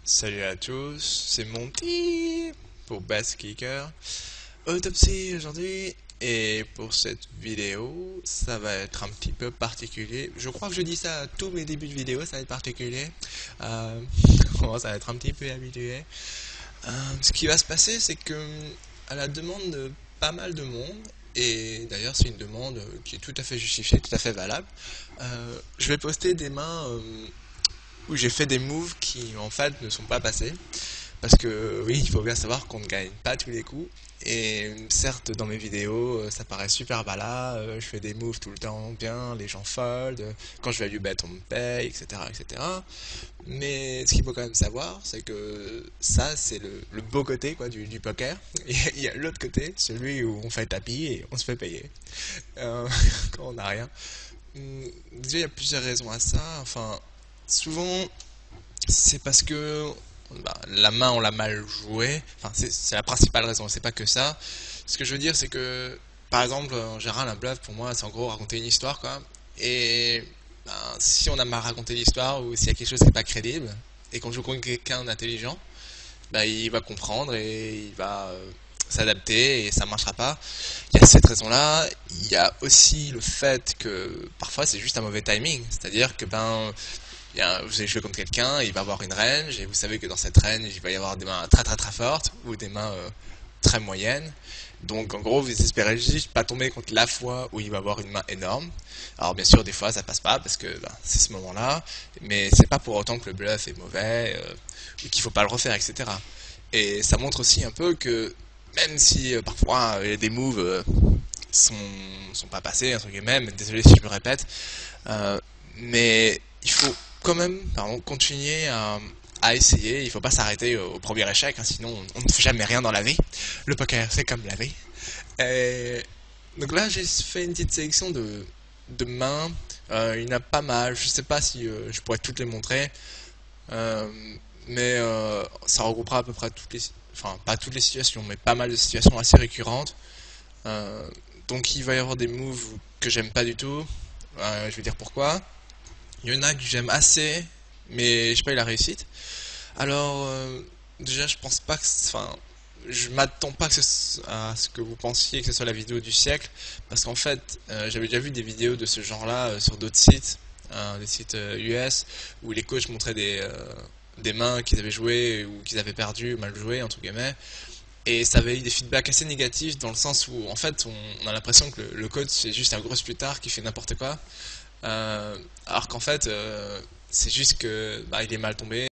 Salut à tous, c'est Monty pour Bass Kicker Autopsy aujourd'hui. Et pour cette vidéo, ça va être un petit peu particulier. Je crois que je dis ça à tous mes débuts de vidéo, ça va être particulier. Euh, on va être un petit peu habitué. Ce qui va se passer, c'est que à la demande de pas mal de monde, et d'ailleurs c'est une demande qui est tout à fait justifiée, tout à fait valable, je vais poster des mains où j'ai fait des moves qui en fait ne sont pas passés. Parce que oui, il faut bien savoir qu'on ne gagne pas tous les coups. Et certes, dans mes vidéos, ça paraît super bala, je fais des moves tout le temps bien, les gens fold, quand je vais du bet, on me paye, etc., etc. Mais ce qu'il faut quand même savoir, c'est que ça, c'est le beau côté quoi, du poker. Et il y a l'autre côté, celui où on fait tapis et on se fait payer. Euh, quand on n'a rien. Déjà, il y a plusieurs raisons à ça. Enfin, souvent, c'est parce que la main on l'a mal jouée. Enfin, c'est la principale raison, c'est pas que ça. Ce que je veux dire, c'est que par exemple, en général, un bluff pour moi, c'est en gros raconter une histoire quoi. Et si on a mal raconté l'histoire ou s'il y a quelque chose qui n'est pas crédible et qu'on joue contre quelqu'un d'intelligent, il va comprendre et il va s'adapter et ça marchera pas. Il y a cette raison-là. Il y a aussi le fait que parfois c'est juste un mauvais timing. C'est-à-dire que vous allez jouer contre quelqu'un, il va avoir une range, et vous savez que dans cette range, il va y avoir des mains très très très fortes, ou des mains très moyennes. Donc en gros, vous espérez juste pas tomber contre la fois où il va avoir une main énorme. Alors bien sûr, des fois ça passe pas, parce que c'est ce moment-là, mais c'est pas pour autant que le bluff est mauvais, ou qu'il faut pas le refaire, etc. Et ça montre aussi un peu que, même si parfois des moves sont, sont pas passés, entre guillemets, désolé si je me répète, mais il faut quand même continuer à essayer. Il faut pas s'arrêter au premier échec, hein, sinon on ne fait jamais rien dans la vie. Le poker, c'est comme la vie. Et donc là, j'ai fait une petite sélection de mains. Il y en a pas mal. Je sais pas si je pourrais toutes les montrer, Euh, mais ça regroupera à peu près toutes les, enfin pas toutes les situations, mais pas mal de situations assez récurrentes. Euh, donc il va y avoir des moves que j'aime pas du tout. Je vais dire pourquoi. Il y en a que j'aime assez, mais j'ai pas eu la réussite. Alors, déjà, je pense pas que. Enfin, je m'attends pas à ce que vous pensiez que ce soit la vidéo du siècle, parce qu'en fait, j'avais déjà vu des vidéos de ce genre-là sur d'autres sites, des sites US, où les coachs montraient des mains qu'ils avaient jouées ou qu'ils avaient perdu, mal jouées, entre guillemets. Et ça avait eu des feedbacks assez négatifs dans le sens où, en fait, on a l'impression que le coach c'est juste un gros splutard qui fait n'importe quoi. Alors qu'en fait, c'est juste que il est mal tombé.